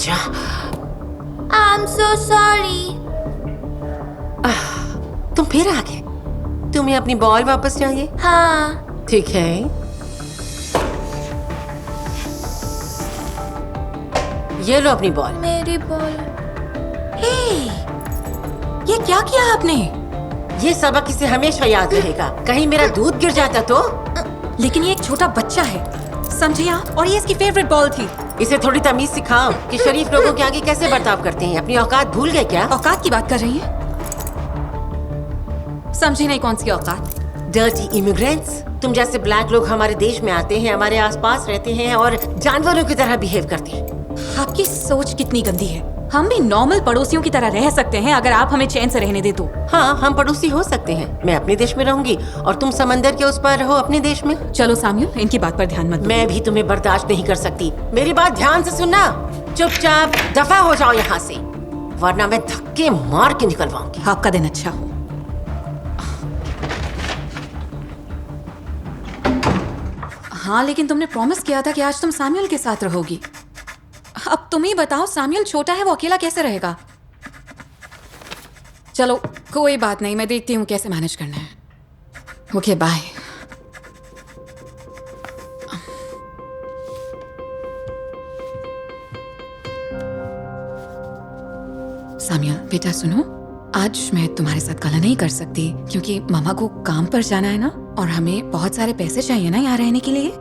जा। I am so sorry. तुम फिर आ गए। तुम्हें अपनी बॉल वापस चाहिए? हाँ। ठीक है, ये लो अपनी बॉल। मेरी बॉल। हे, ये क्या किया आपने? ये सबक इसे हमेशा याद रहेगा। कहीं मेरा दूध गिर जाता तो? लेकिन ये एक छोटा बच्चा है, समझे आप? और ये इसकी फेवरेट बॉल थी। इसे थोड़ी तमीज सिखाओ कि शरीफ लोगों के आगे कैसे बर्ताव करते हैं। अपनी औकात भूल गए क्या? औकात की बात कर रही है? समझे नहीं, कौन सी औकात? Dirty immigrants. तुम जैसे ब्लैक लोग हमारे देश में आते हैं, हमारे आसपास रहते हैं और जानवरों की तरह बिहेव करते हैं। आपकी सोच कितनी गंदी है। हम भी नॉर्मल पड़ोसियों की तरह रह सकते हैं अगर आप हमें चैन से रहने दे तो। हाँ, हम पड़ोसी हो सकते हैं। मैं अपने देश में रहूंगी और तुम समंदर के उस पार रहो अपने देश में। चलो साम्यूल, इनकी बात पर ध्यान मत दो। मैं भी तुम्हें बर्दाश्त नहीं कर सकती। मेरी बात ध्यान से सुनना। चुपचाप दफा हो जाओ यहाँ से, वरना मैं धक्के मार के निकलवाऊंगी। आपका दिन अच्छा हो। हाँ, लेकिन तुमने प्रॉमिस किया था कि आज तुम साम्यूल के साथ रहोगी। अब तुम ही बताओ, साम्यूल छोटा है, वो अकेला कैसे रहेगा? चलो कोई बात नहीं, मैं देखती हूँ कैसे मैनेज करना है। Okay, bye. साम्यूल बेटा सुनो, आज मैं तुम्हारे साथ कला नहीं कर सकती क्योंकि मामा को काम पर जाना है ना, और हमें बहुत सारे पैसे चाहिए ना यहाँ रहने के लिए।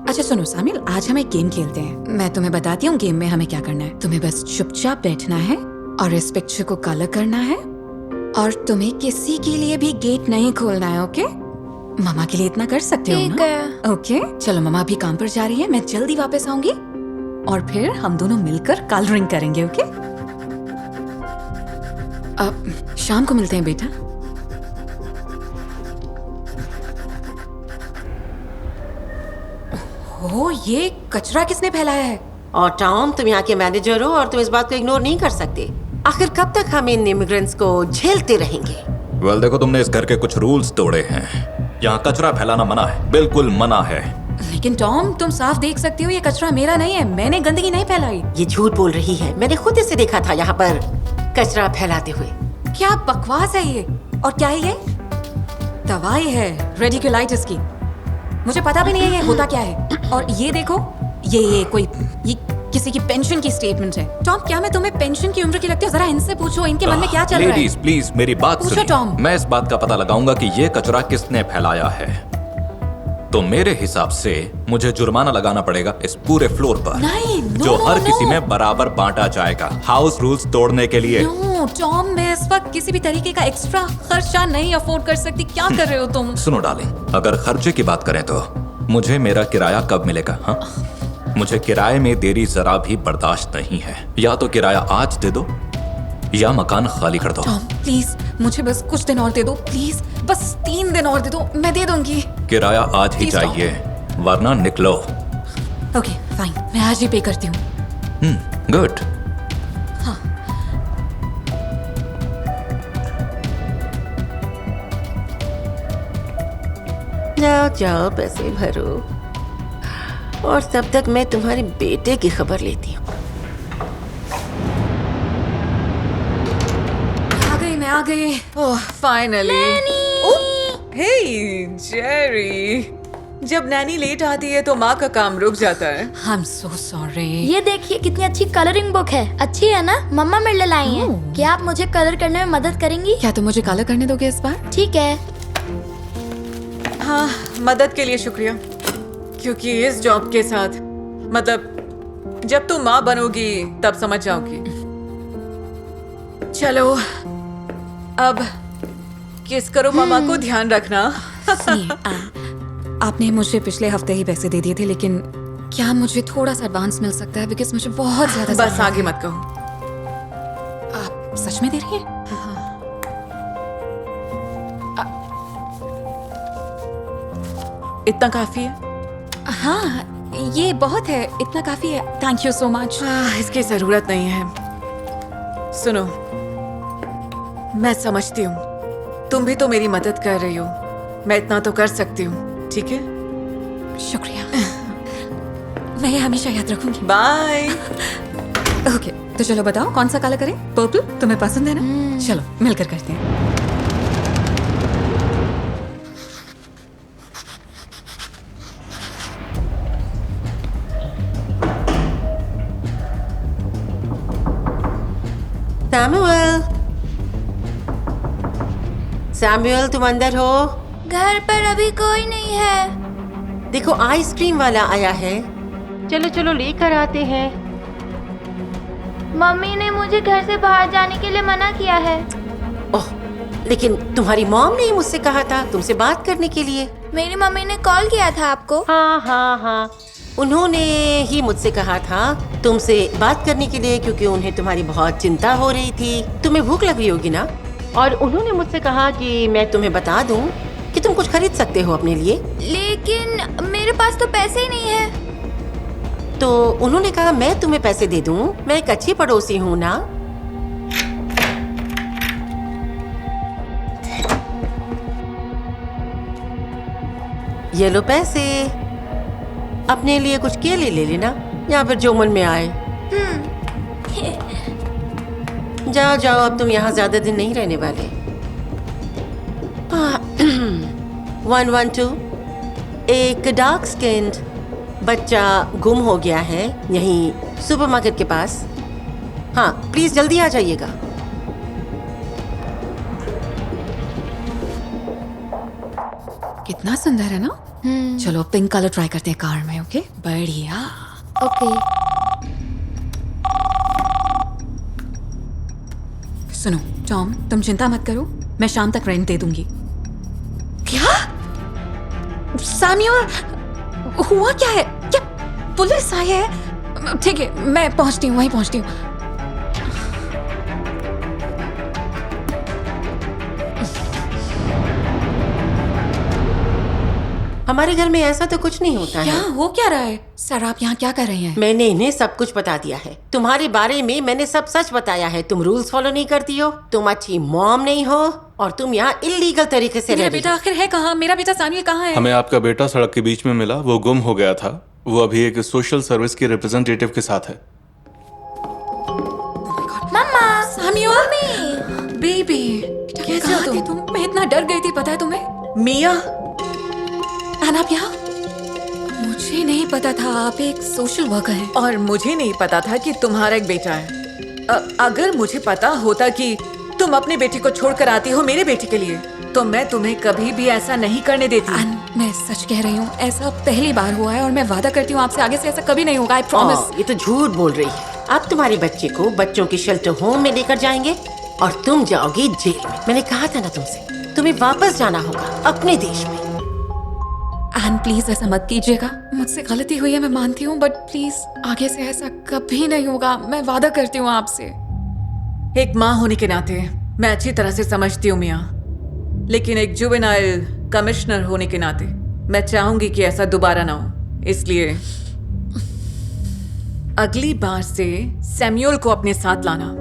अच्छा सुनो सामिल, आज हम एक गेम खेलते हैं। मैं तुम्हें बताती हूँ गेम में हमें क्या करना है। तुम्हें बस चुपचाप बैठना है और इस पिक्चर को कलर करना है, और तुम्हें किसी के लिए भी गेट नहीं खोलना है। ओके? मामा के लिए इतना कर सकते हो ना? ठीक है। ओके चलो, मामा अभी काम पर जा रही है, मैं जल्दी वापस आऊंगी और फिर हम दोनों मिलकर कलरिंग करेंगे। ओके? अब शाम को मिलते हैं बेटा। ओ, ये कचरा किसने फैलाया है? और टॉम, तुम यहाँ के मैनेजर हो और तुम इस बात को इग्नोर नहीं कर सकते। आखिर कब तक हम इन इमिग्रेंट्स को झेलते रहेंगे? वेल देखो, तुमने इस घर के कुछ रूल्स तोड़े हैं। यहाँ कचरा फैलाना मना है, बिल्कुल मना है। लेकिन टॉम, तुम साफ देख सकते हो ये कचरा मेरा नहीं है, मैंने गंदगी नहीं फैलाई। ये झूठ बोल रही है। मैंने खुद इसे देखा था यहाँ पर कचरा फैलाते हुए। क्या बकवास है ये? और क्या है ये? दवाई है रेडिकुलाइटिस की। मुझे पता भी नहीं है ये होता क्या है। और ये देखो, ये किसी की पेंशन की स्टेटमेंट है। टॉम, क्या मैं तुम्हें पेंशन की उम्र की लगती हूँ? जरा इनसे पूछो, इनके मन में क्या चल रहा है। लेडीज प्लीज मेरी बात पूछो सुनिए। टॉम। मैं इस बात का पता लगाऊंगा कि ये कचरा किसने फैलाया है, तो मेरे हिसाब से मुझे जुर्माना लगाना पड़ेगा इस पूरे फ्लोर पर, नहीं, नो, जो हर नो, किसी नो। में बराबर बांटा जाएगा, हाउस रूल्स तोड़ने के लिए। नो टॉम, मैं इस वक्त किसी भी तरीके का एक्स्ट्रा खर्चा नहीं अफोर्ड कर सकती। क्या कर रहे हो तुम? सुनो डार्लिंग, अगर खर्चे की बात करें तो मुझे मेरा किराया कब मिलेगा? हाँ, मुझे किराए में देरी जरा भी बर्दाश्त नहीं है। या तो किराया आज दे दो या मकान खाली कर दो। टॉम प्लीज, मुझे बस कुछ दिन और दे दो प्लीज, बस 3 दिन और दे दो, मैं दे दूंगी। किराया आज ही Please stop. चाहिए, वरना निकलो। ओके फाइन, मैं आज ही पे करती हूँ। गुड। जाओ जाओ, पैसे भरो, और तब तक मैं तुम्हारे बेटे की खबर लेती हूँ। आ गई। ओह फाइनली। हे जेरी, जब नैनी लेट आती है तो माँ का काम रुक जाता है। I am so sorry. ये देखिए कितनी अच्छी कलरिंग बुक है। अच्छी है ना? मम्मा मेरे लिए लाई हैं। क्या आप मुझे कलर करने में मदद करेंगी? क्या तुम मुझे कलर करने दोगे इस बार? ठीक है। हाँ, मदद के लिए शुक्रिया, क्योंकि इस जॉब के साथ, मतलब जब तुम माँ बनोगी तब समझ जाओगी। चलो अब किस करो, मामा को ध्यान रखना। आपने मुझे पिछले हफ्ते ही पैसे दे दिए थे, लेकिन क्या मुझे थोड़ा सा एडवांस मिल सकता है? बिकॉज मुझे बहुत ज्यादा बस आगे मत कहो। आप सच में दे रही हैं? इतना काफी है? हाँ, ये बहुत है, इतना काफी है। Thank you so much. इसकी जरूरत नहीं है। सुनो, मैं समझती हूँ तुम भी तो मेरी मदद कर रही हो, मैं इतना तो कर सकती हूँ, ठीक है? शुक्रिया। मैं ये हमेशा याद रखूंगी। बाय। ओके तो चलो बताओ कौन सा कलर करें? पर्पल तुम्हें पसंद है ना? चलो मिलकर करते हैं। सैमुअल, सैमुअल तुम अंदर हो? घर पर अभी कोई नहीं है। देखो आइसक्रीम वाला आया है, चलो चलो लेकर आते हैं। मम्मी ने मुझे घर से बाहर जाने के लिए मना किया है। ओह, लेकिन तुम्हारी मॉम ने ही मुझसे कहा था तुमसे बात करने के लिए। मेरी मम्मी ने कॉल किया था आपको? हाँ, उन्होंने ही मुझसे कहा था तुमसे बात करने के लिए, क्योंकि उन्हें तुम्हारी बहुत चिंता हो रही थी। तुम्हें भूख लग रही होगी ना, और उन्होंने मुझसे कहा कि मैं तुम्हें बता दूं कि तुम कुछ खरीद सकते हो अपने लिए। लेकिन मेरे पास तो पैसे ही नहीं है। तो उन्होंने कहा मैं तुम्हें पैसे दे दूं, मैं एक अच्छी पड़ोसी हूँ ना। ये लो पैसे, अपने लिए कुछ केले ले लेना या फिर जो मन में आए। जाओ जाओ, अब तुम यहाँ ज्यादा दिन नहीं रहने वाले। 112, एक डार्क स्किन्ड बच्चा गुम हो गया है यहीं सुपरमार्केट के पास। हाँ प्लीज जल्दी आ जाइएगा। कितना सुंदर है ना? चलो पिंक कलर ट्राई करते हैं कार में। ओके बढ़िया। ओके। सुनो टॉम, तुम चिंता मत करो, मैं शाम तक रेंट दे दूंगी। क्या? सैमुअल, हुआ क्या है? क्या पुलिस आई है? ठीक है मैं पहुंचती हूँ, वहीं पहुंचती हूँ। हमारे घर में ऐसा तो कुछ नहीं होता क्या है। हो क्या रहा है? सर आप यहाँ क्या कर रही हैं? मैंने इन्हें सब कुछ बता दिया है तुम्हारे बारे में। मैंने सब सच बताया है। तुम रूल्स फॉलो नहीं करती हो, तुम अच्छी मॉम नहीं हो, और तुम यहाँ इलीगल तरीके से रह मेरा रही बेटा हो। आखिर है कहाँ? मेरा बेटा सैमुअल कहाँ है? हमें आपका बेटा सड़क के बीच में मिला, वो गुम हो गया था। वो अभी एक सोशल सर्विस के रिप्रेजेंटेटिव के साथ है। मम्मा, सैमुअल बेबी कैसे हो तुम? मैं इतना डर गई थी, पता है तुम्हें? मिया, एंड आप यहाँ? मुझे नहीं पता था आप एक सोशल वर्कर हैं। और मुझे नहीं पता था कि तुम्हारा एक बेटा है। अगर मुझे पता होता कि तुम अपने बेटे को छोड़कर आती हो मेरे बेटे के लिए, तो मैं तुम्हें कभी भी ऐसा नहीं करने देती। एंड मैं सच कह रही हूँ, ऐसा पहली बार हुआ है और मैं वादा करती हूँ आपसे आगे से ऐसा कभी नहीं होगा। I promise. ये तो झूठ बोल रही है। अब तुम्हारे बच्चे को बच्चों के शेल्टर होम में लेकर जाएंगे और तुम जाओगी जेल में। मैंने कहा था ना तुमसे, तुम्हें वापस जाना होगा अपने देश में। एंड प्लीज ऐसा मत कीजिएगा, मुझसे गलती हुई है मैं मानती हूँ, बट प्लीज आगे से ऐसा कभी नहीं होगा, मैं वादा करती हूँ आपसे। एक माँ होने के नाते मैं अच्छी तरह से समझती हूँ मिया, लेकिन एक जुवेनाइल कमिश्नर होने के नाते मैं चाहूंगी कि ऐसा दोबारा ना हो। इसलिए अगली बार से सैमुअल को अपने साथ लाना।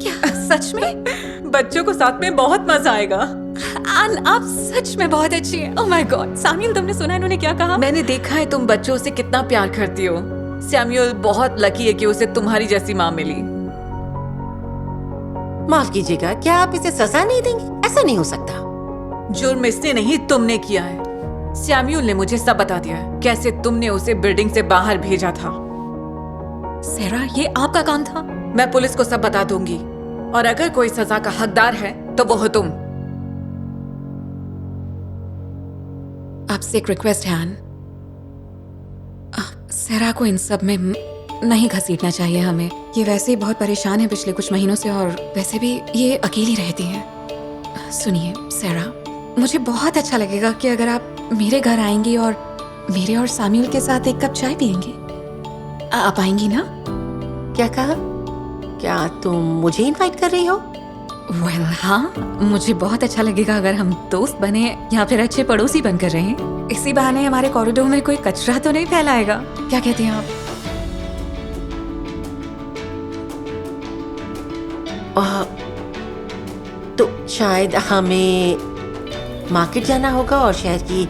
क्या सच में? बच्चों को साथ में बहुत मजा आएगा। एंड आप सच में बहुत अच्छी हैं। ओह माय गॉड सैमुअल, तुमने सुना इन्होंने क्या कहा? मैंने देखा है तुम बच्चों से कितना प्यार करती हो। सैमुअल बहुत लकी है कि उसे तुम्हारी जैसी माँ मिली। माफ कीजिएगा, क्या आप इसे सजा नहीं देंगे? ऐसा नहीं हो सकता। जुर्म इसने नहीं तुमने किया है। सैमुअल ने मुझे सब बता दिया है, कैसे तुमने उसे बिल्डिंग से बाहर भेजा था। सेरा, ये आपका काम था? मैं पुलिस को सब बता दूंगी, और अगर कोई सजा का हकदार है तो वो हो तुम। आपसे एक रिक्वेस्ट है एन, सेरा को इन सब में नहीं घसीटना चाहिए हमें। ये वैसे ही बहुत परेशान है पिछले कुछ महीनों से, और वैसे भी ये अकेली रहती है। सुनिए सेरा, मुझे बहुत अच्छा लगेगा कि अगर आप मेरे घर आएंगी और मेरे और सैमुअल के साथ एक कप चाय पियेंगी। आप आएंगी ना? क्या कहा? क्या तुम मुझे इनवाइट कर रही हो? वेल हाँ, मुझे बहुत अच्छा लगेगा अगर हम दोस्त बने या फिर अच्छे पड़ोसी बनकर रहें। इसी बहाने हमारे कॉरिडोर में कोई कचरा तो नहीं फैलाएगा। क्या कहती हैं आप? तो शायद हमें मार्केट जाना होगा और शहर की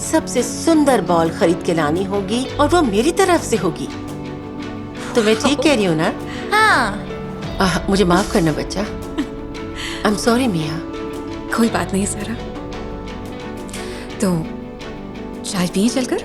सबसे सुंदर बॉल खरीद के लानी होगी, और वो मेरी तरफ से होगी। तो मैं ठीक कह रही हूँ ना? हाँ। मुझे माफ करना बच्चा। आई एम सॉरी मिया। कोई बात नहीं सारा। तो चाय पिए चलकर?